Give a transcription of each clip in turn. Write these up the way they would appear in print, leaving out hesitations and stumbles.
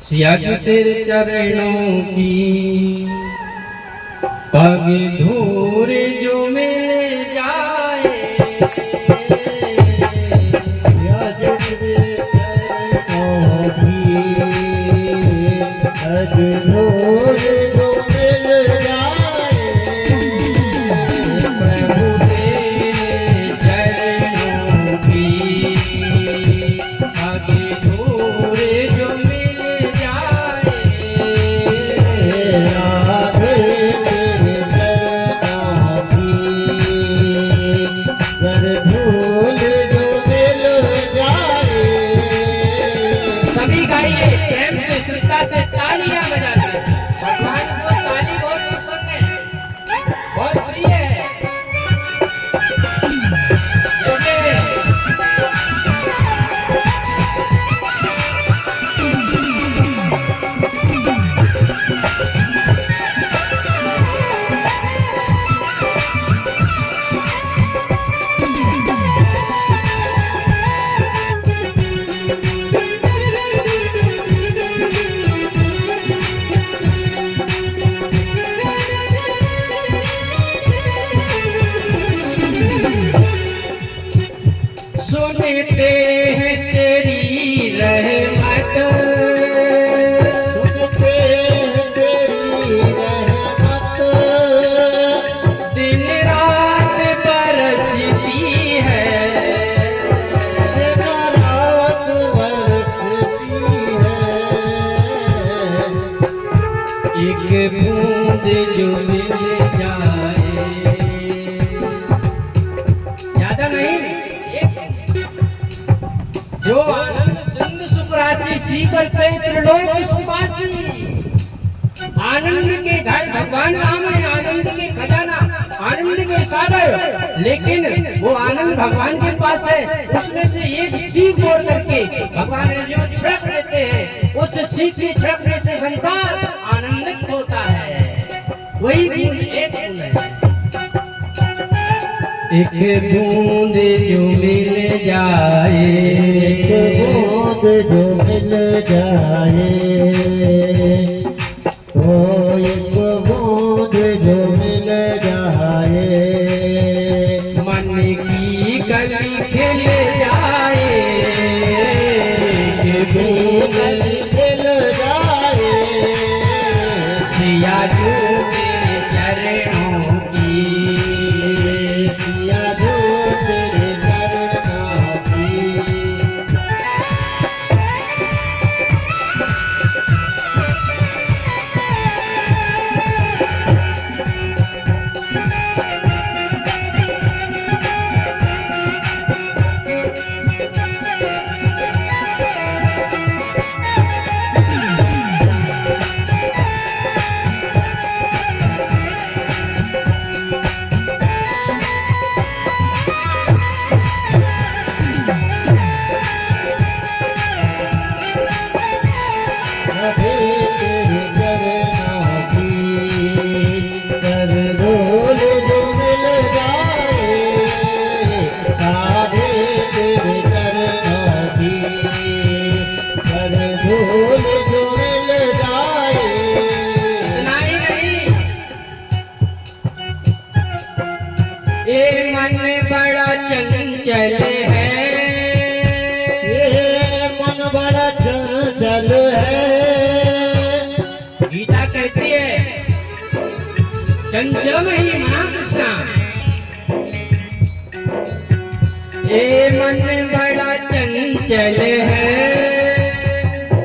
सिया जो तेरे चरणों की पग धूर जो मिल जाए, सिया जो तेरे चरणों की पग धूर जो मिल जाए, प्रभु तेरे चरणों की पग धूर जो मिल जाए, राधे तेरे चरणों की कर धूल जो मिल जाए। सभी गाइए प्रेम से श्रद्धा से तालियां बजाते हैं। भगवान को ताली बहुत पसंद है, बहुत प्रिय है। जैसे सुनते हैं तेरी रहमत, सुनते हैं तेरी रहमत, दिन रात बरसती है, दिन रात बरसती है। एक बूंद जो मिल जाए, ज्यादा नहीं, जो आनंद सिंधु सुखराशि सीकर त्रिलोक सुवासी, आनंद के घर भगवान नाम है, आनंद के खजाना, आनंद के सागर। लेकिन वो आनंद भगवान के पास है, उसमें से एक सीख तोड़ करके भगवान जो छिड़क देते हैं, उस सीख के छिड़कने से संसार आनंदित होता है। वही बूंद एक बूंद है, एक बूंद जो मिल जाए, एक बूंद जो मिल जाए, ओ एक बूंद जो मिल जाए, मन की गली खिल जाए, एक बूंद मिल जाए। सिया जो तेरे चरणों की सिया जो तेरे चरणों की राधे तेरे चरणों की कर धूल जो मिल जाए, राधे तेरे चरणों की कर धूल जो मिल जाए। इतना ही नहीं, ये मन बड़ा चंचल है, ये मन बड़ा चंचल है, गीता कहती है चंचल ही महाकृष्णा। ये मन बड़ा चंचल है,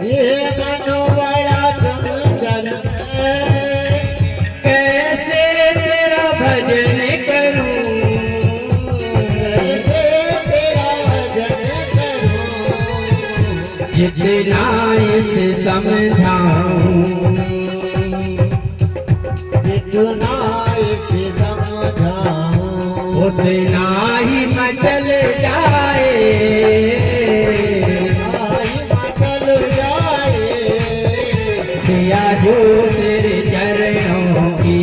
ये मन बड़ा चंचल है, कैसे तेरा भजन करूं, कैसे तेरा भजन करूं, जितना इसे समझाऊं, जितना इसे समझाऊं, उतना ही मचल जाए, आई मचल जाए। सिया जो तेरे चरणों की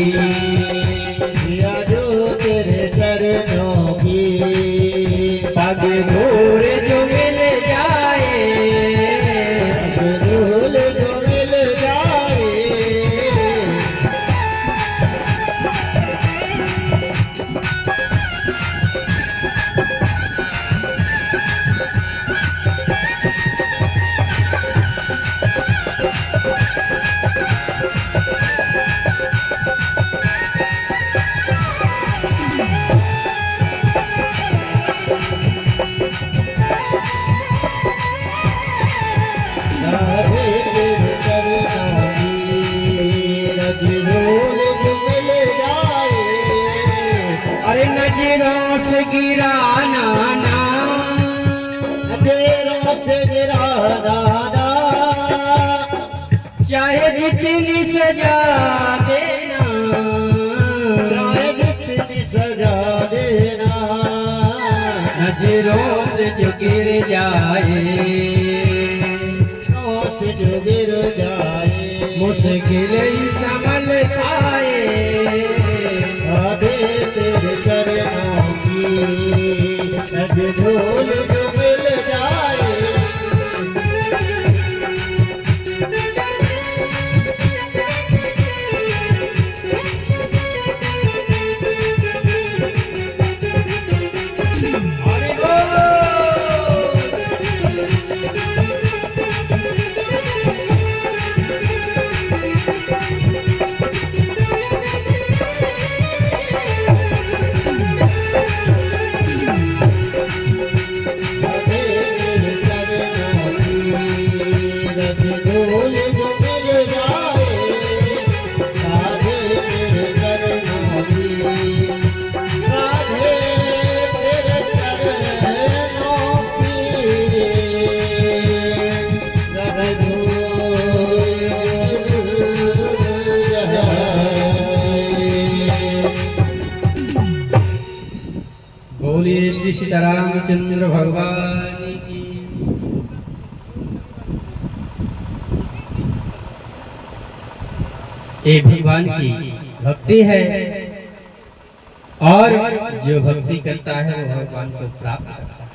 सिया जो तेरे चरणों की पग धूर जो मिल जाए, धूल जो रोस गिरा नाना, अंधेरों से गिरा नाना, चाहे जितनी सजा देना, चाहे जितनी सजा देना, नजरों से जो गिर जाए, से जो गिर जाए, मुश्किल ही संभल पाए। आधे तेरे चरणों की नज धूल जो मिल जाए, बोलिए श्री सीतारामचंद्र भगवान की। ये भगवान की भक्ति है और जो भक्ति करता है वो भगवान को प्राप्त करता है।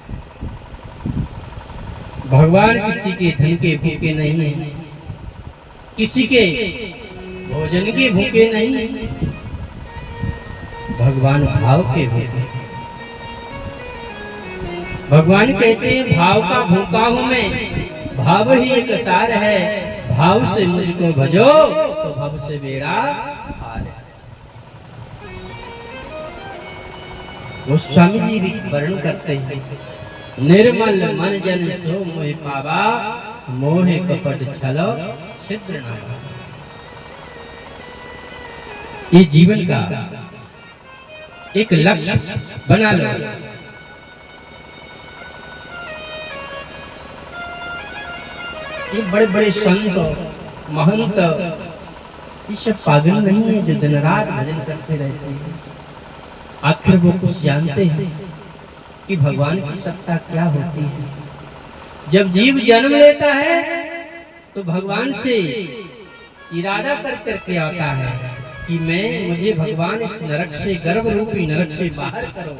भगवान किसी के धन के भूखे नहीं है, किसी के भोजन के भूखे नहीं है, भगवान भाव के भूखे। भगवान कहते हैं भाव का भूखा हूं मैं, भाव ही एक सार है, भाव से मुझको भजो तो भव से बेड़ा पार है। गोस्वामी जी भी वर्णन करते हैं, निर्मल मन जन सो मोह पावा, मोह कपट छलो छिद्र ना। ये जीवन का एक लक्ष्य बना लो। ये बड़े बड़े संत महंत ये सब पागल नहीं है जो दिन रात भजन करते रहते हैं। आखिर वो कुछ जानते हैं कि भगवान की सत्ता क्या होती है। जब जीव जन्म लेता है तो भगवान से इरादा कर करके आता है कि मुझे भगवान इस नरक से, गर्भ रूपी नरक से बाहर करो,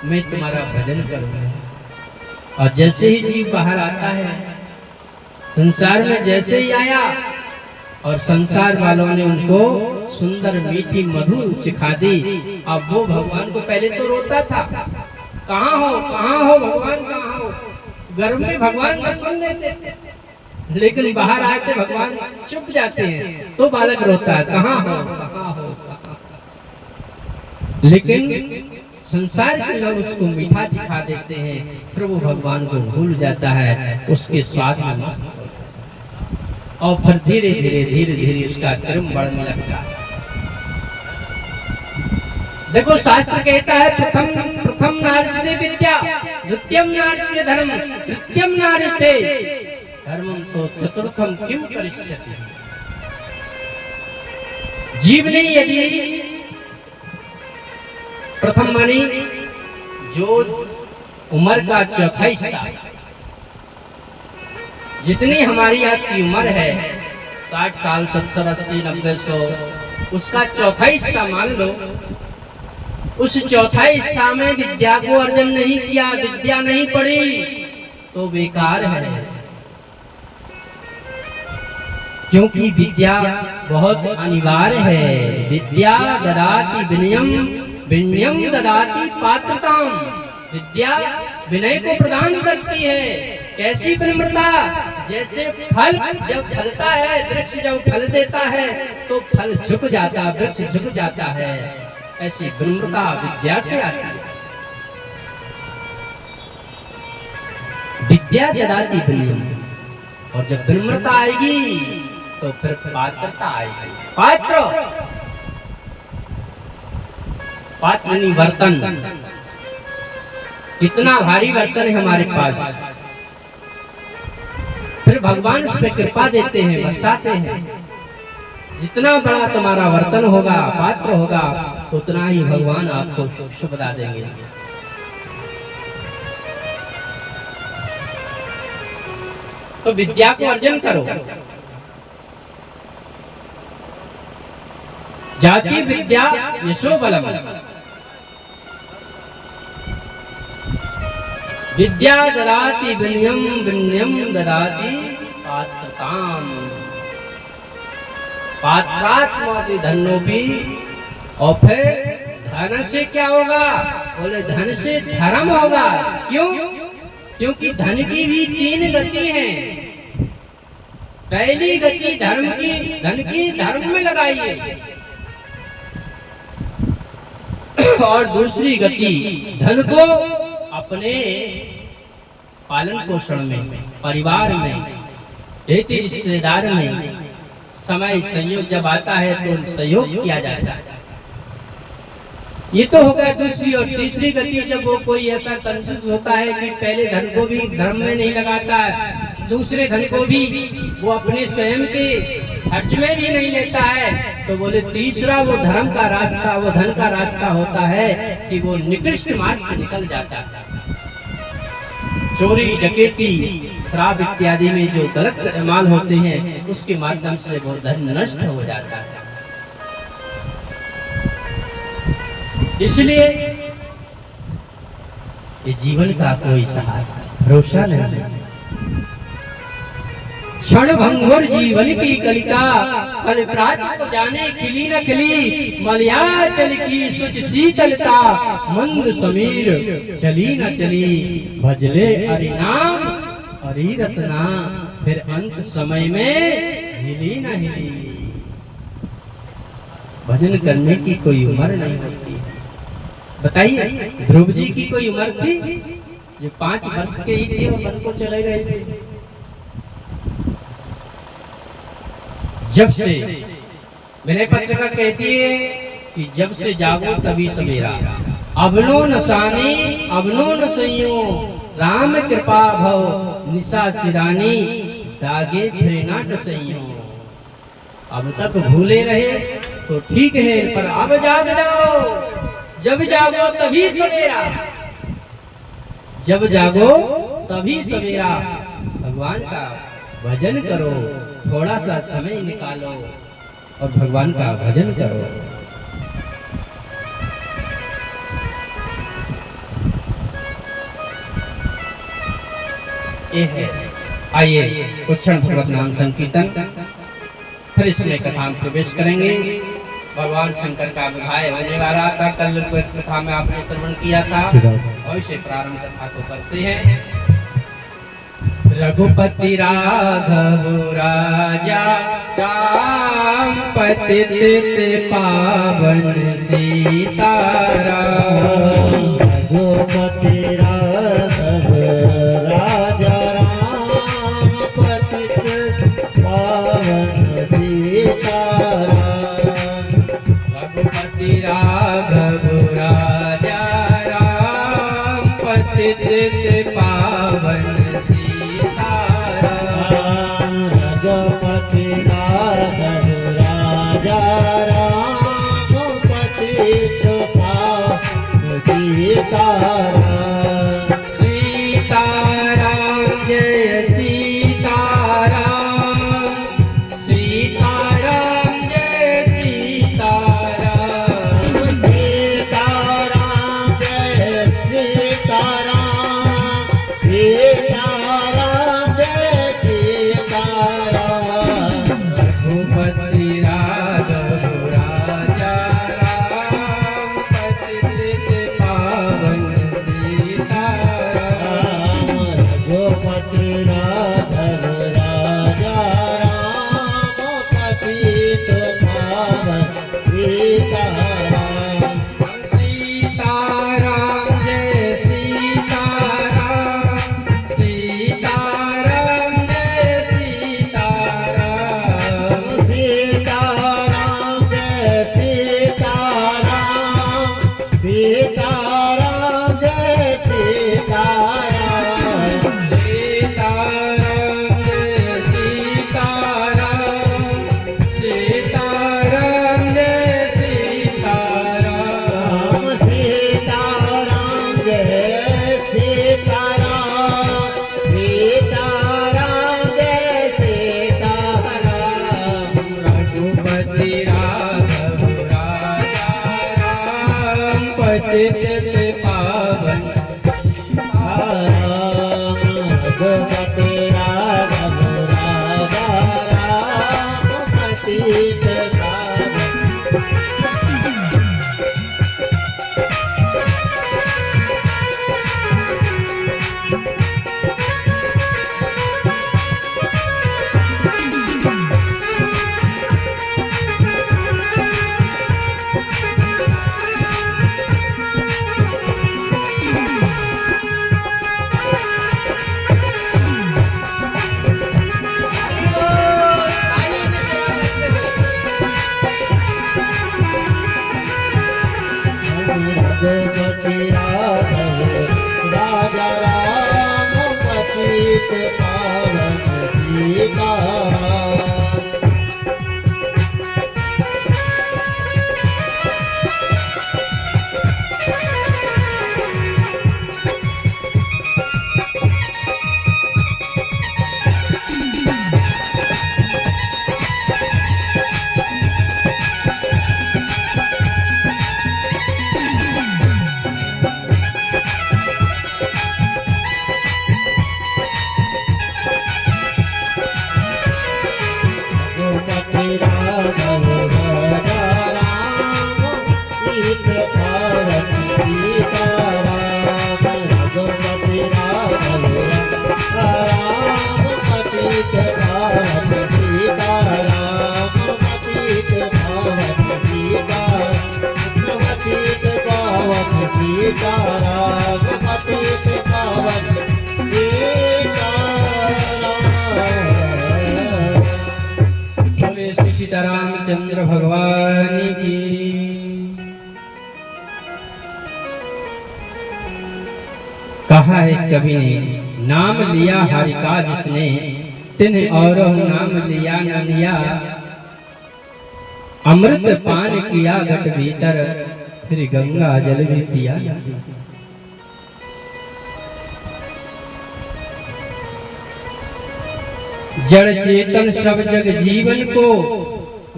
मैं तुम्हारा भजन करूंगा। और जैसे ही जीव बाहर आता है, संसार में जैसे ही आया और संसार वालों ने उनको सुंदर मीठी मधु चिखा दी, अब वो भगवान को पहले तो रोता था, कहाँ हो भगवान, कहाँ हो। गर्भ में भगवान दर्शन देते थे, लेकिन बाहर आते भगवान चुप जाते हैं तो बालक रोता है, कहाँ हो। लेकिन संसार के लोग उसको मीठा चिखा देते हैं, फिर वो भगवान को भूल जाता है, उसके स्वाद में मस्त और फिर धीरे धीरे उसका कर्म बढ़ने लगता है। देखो शास्त्र कहता है प्रथम नार्यते विद्या, द्वितीयम नार्यते धर्म, तृतीयम नार्यते धर्मम तो चतुर्थम किम करिष्यति। जीव ने यदि प्रथम मानी जो उम्र का चौथा हिस्सा, जितनी हमारी आज की उम्र है 60 साल 70 80 90 100, उसका चौथा हिस्सा मान लो, उस चौथा हिस्सा में विद्या को अर्जन नहीं किया, विद्या नहीं पढ़ी तो बेकार है। क्योंकि विद्या बहुत अनिवार्य है। विद्या ददाति विनयम, विनयम ददाति पात्रताम। विद्या विनय को प्रदान करती है। कैसी विनम्रता, जैसे फल जब फलता है, वृक्ष जब फल देता है तो फल झुक जाता है, वृक्ष झुक जाता है, ऐसी विनम्रता विद्या से आती है। विद्या ददाति विनयम, और जब विनम्रता आएगी तो फिर पात्रता आएगी। पात्र, पात्र यानी बर्तन, इतना भारी बर्तन है हमारे पास, फिर भगवान उस पर कृपा देते हैं, बरसाते हैं। जितना बड़ा तुम्हारा बर्तन होगा, पात्र होगा, उतना ही भगवान आपको सुखदा देंगे। तो विद्या को अर्जन करो। जाति विद्या यशो बलम, विद्या ददाति विनयम, विनयम ददाति पात्रताम, पात्रात्मा धनो भी। और फिर धन से क्या होगा? बोले धन से धर्म होगा। क्यों? क्योंकि धन की भी 3 गति है। पहली गति धर्म की, धन की धर्म में लगाइए, और दूसरी गति धन को अपने पालन पोषण में, परिवार में, बेटी रिश्तेदार में, समय संयोग जब आता है तो सहयोग किया जाता है। ये तो हो गया दूसरी। और तीसरी गति जब वो कोई ऐसा कंजूस होता है कि पहले धन को भी धर्म में नहीं लगाता है, दूसरे धन को भी वो अपने स्वयं के खर्च में भी नहीं लेता है, तो बोले तीसरा वो धर्म का रास्ता, वो धन का रास्ता होता है कि वो निकृष्ट मार्ग से निकल जाता है। चोरी, डकैती, शराब इत्यादि में जो गलत इस्तेमाल होते हैं, उसके माध्यम से वो धन नष्ट हो जाता है। इसलिए ये जीवन का कोई सहारा, भरोसा नहीं। क्षण भंगुर जीवन की कलिका, कल प्रातः को जाने खिली न खिली, मलयाचल की सुच शीतलता, मंद समीर चली न चली, भजले हरि नाम हरि रसना, फिर अंत समय में हिली न हिली। भजन करने की कोई उम्र नहीं होती है। बताइए, ध्रुव जी की कोई उम्र थी? जो 5 वर्ष के ही थे वो वन को चले गए थे। जब से विनय पत्रिका कहती है कि जब से जागो तभी सवेरा, अबनो न सानी अबनो न सइयो, राम कृपा भव निशा सिरानी, दागे फिरे नाट सइयो। अब तक भूले रहे तो ठीक है, पर अब जाग जाओ। जब जागो तभी सवेरा, जब जागो तभी सवेरा। भगवान का भजन करो, थोड़ा सा समय निकालो और भगवान का भजन करो। ये है। आइए उच्चारण भगवत नाम संकीर्तन, फिर इसमें कथा में प्रवेश करेंगे। भगवान शंकर का विवाह होने वाला था, कल कथा में आपने श्रवण किया था, और इसे प्रारंभ कथा को करते हैं। रघुपति राघव राजा, राम पतित पावन सीताराम। रघुपति राघव राजा, राम पतित पावन सीताराम। रघुपति राघव राजा, राम पतित पावन सीताराम, जय सीताराम, सीताराम जय सीताराम, सीताराम जय सीताराम, सीताराम जय सीताराम। रघुपति राघव राजा, राम पतित पावन सीताराम। रघुपति राघव राजा, राम पतित पावन सीताराम। सीताराम जय सीताराम, सीताराम जय सीताराम, सीताराम पतित पावन राम रघुपति राघव राजा राम पतित पावन रघुपति राघव राजा राम पतित पावन सीताराम बोले श्री सीतारामचंद्र भगवान की। कहा है कवि ने, नाम लिया हरि का जिसने, तिन और नाम लिया न लिया। अमृत पान किया घट भीतर, फिर गंगा जल भी पिया। जड़ चेतन सब जग जीवन को,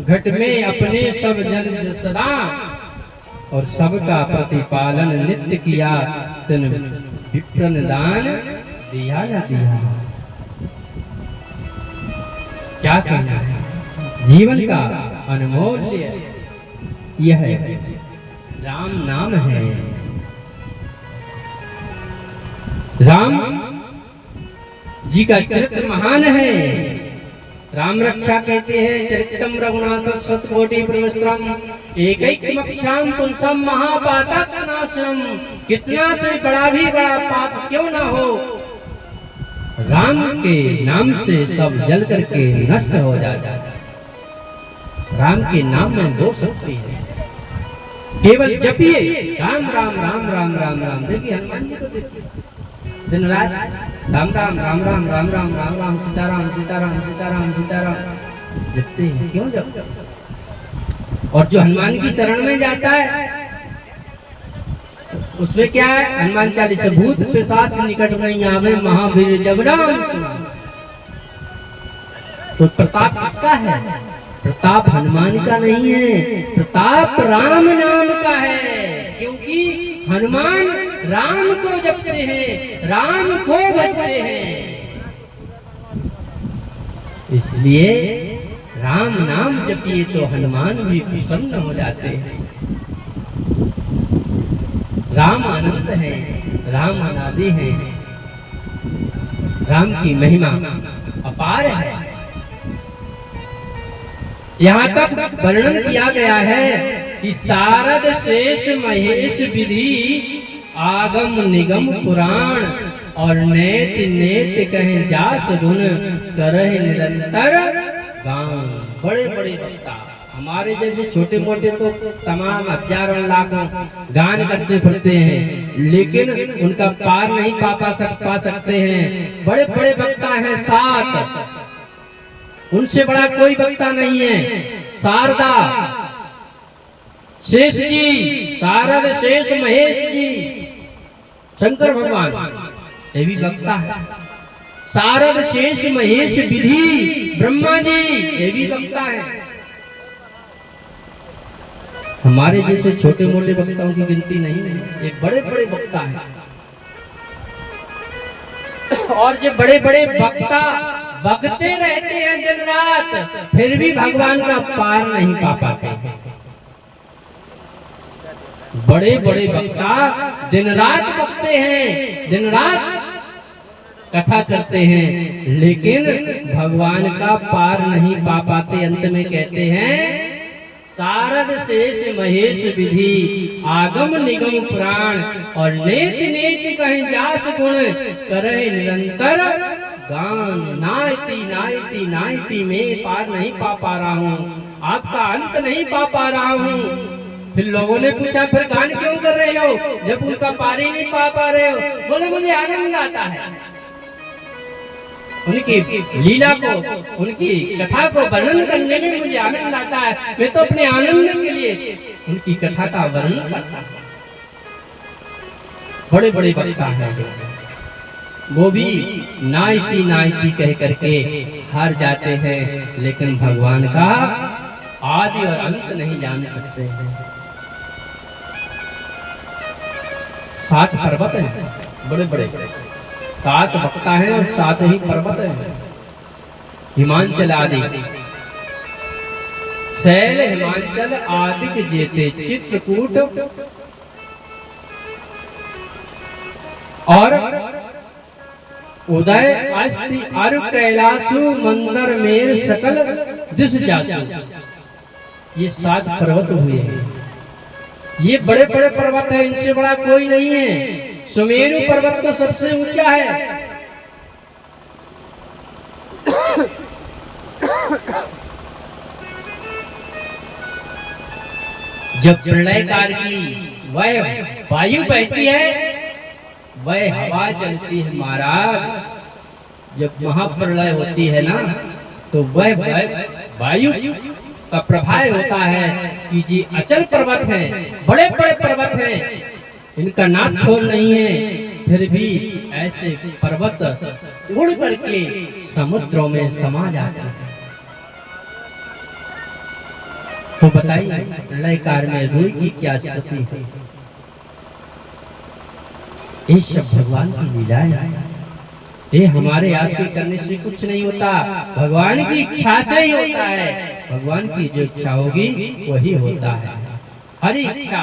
घट में अपने सब जन सदा, और सबका प्रतिपालन नित्य किया। तन विप्रन दान दिया न दिया। क्या कहना है, जीवन का अनमोल्य यह राम नाम है। राम जी का चरित्र महान है। राम रक्षा कहते हैं, चरित्रम रघुनाथ शतकोटि प्रविष्टम एकैकमक्षराम पुंसम महापातक नाशनम। कितना से बड़ा भी बड़ा पाप क्यों ना हो, राम के नाम से सब जल करके नष्ट हो जाता है। राम के नाम में दो शक्ति है, केवल जपिए राम राम राम राम राम राम। देखिए हनुमान जी को देखिए, दिन रात राम राम राम राम राम राम राम राम सीताराम सीताराम सीताराम सीताराम जपते हैं। क्यों जपते? और जो हनुमान की शरण में जाता है उसमें क्या है, हनुमान चालीसा, भूत पिशाच निकट नहीं आवे, महावीर जब नाम सुना। तो प्रताप किसका है? प्रताप हनुमान का नहीं है, प्रताप राम नाम का है। क्योंकि हनुमान राम को जपते हैं, राम को भजते हैं, इसलिए राम नाम जपिए तो हनुमान भी प्रसन्न हो जाते हैं। राम अनंत है, राम अनादि है, राम की महिमा अपार है। यहाँ तक वर्णन किया गया है कि शारद शेष महेश विधि आगम निगम पुराण, और नेत नेत कहे जास गुण करहि निरंतर गान। बड़े बड़े वक्ता, हमारे जैसे छोटे मोटे तो तमाम हजारों लाखों गान करते फिरते हैं, लेकिन उनका पार नहीं पा सकते हैं। बड़े बड़े वक्ता हैं सात, उनसे बड़ा कोई वक्ता नहीं है। शारदा शेष जी, शारद शेष महेश जी, शंकर भगवान ये भी वक्ता है। शारद शेष महेश विधि ब्रह्मा जी ये भी वक्ता है। हमारे जैसे छोटे मोटे वक्ताओं की गिनती नहीं है, ये बड़े बड़े वक्ता हैं। और जो बड़े बड़े वक्ता बकते रहते हैं दिन रात, फिर भी भगवान का पार नहीं पा पाते। बड़े बड़े वक्ता दिन रात बकते हैं, दिन रात कथा करते हैं, लेकिन भगवान का पार नहीं पा पाते। अंत में कहते हैं सारद शेष महेश विधि आगम निगम पुराण, और नेत नेत कहीं जास गुण करे निरंतर गान। नायती नायती नायती में पार नहीं पा रहा हूँ, आपका अंत नहीं पा रहा हूँ। फिर लोगों ने पूछा फिर गान क्यों कर रहे हो जब उनका पार ही नहीं पा रहे हो? बोले मुझे आनंद आता है उनकी लीला को, उनकी कथा को वर्णन करने में मुझे आनंद आता है। मैं तो अपने आनंद के लिए उनकी कथा का वर्णन करता हूँ। बड़े बड़े वक्ता हैं वो भी नायती नायती कह करके हार जाते हैं, लेकिन भगवान का आदि और अंत नहीं जान सकते हैं। 7 पर्वत हैं, बड़े बड़े 7 वक्ता हैं और 7 ही पर्वत हैं। हिमांचल आदि शैल हिमांचल आदि जेते चित्रकूट और उदय अस्ति अरु कैलासु मंदर मेर सकल दिस जासु। ये 7 पर्वत हुए हैं। ये बड़े बड़े पर्वत है, इनसे बड़ा कोई नहीं है। सुमेरु पर्वत तो सबसे ऊंचा है। जब प्रलय काल की वह वायु बहती है, वह हवा चलती है महाराज। जब महाप्रलय होती है ना, तो वह वायु का प्रभाव होता है कि जी अचल पर्वत है, बड़े बड़े पर्वत हैं, इनका नाप छोड़ नहीं है, फिर भी ऐसे पर्वत उड़ करके समुद्रों में समा जाते हैं। तो बताइए प्रलय काल में रूह की क्या स्थिति है? ये सब भगवान की लीला है। ये हमारे आपके करने से कुछ नहीं होता, भगवान की इच्छा से ही होता है। भगवान की जो इच्छा होगी वही होता है। हरी इच्छा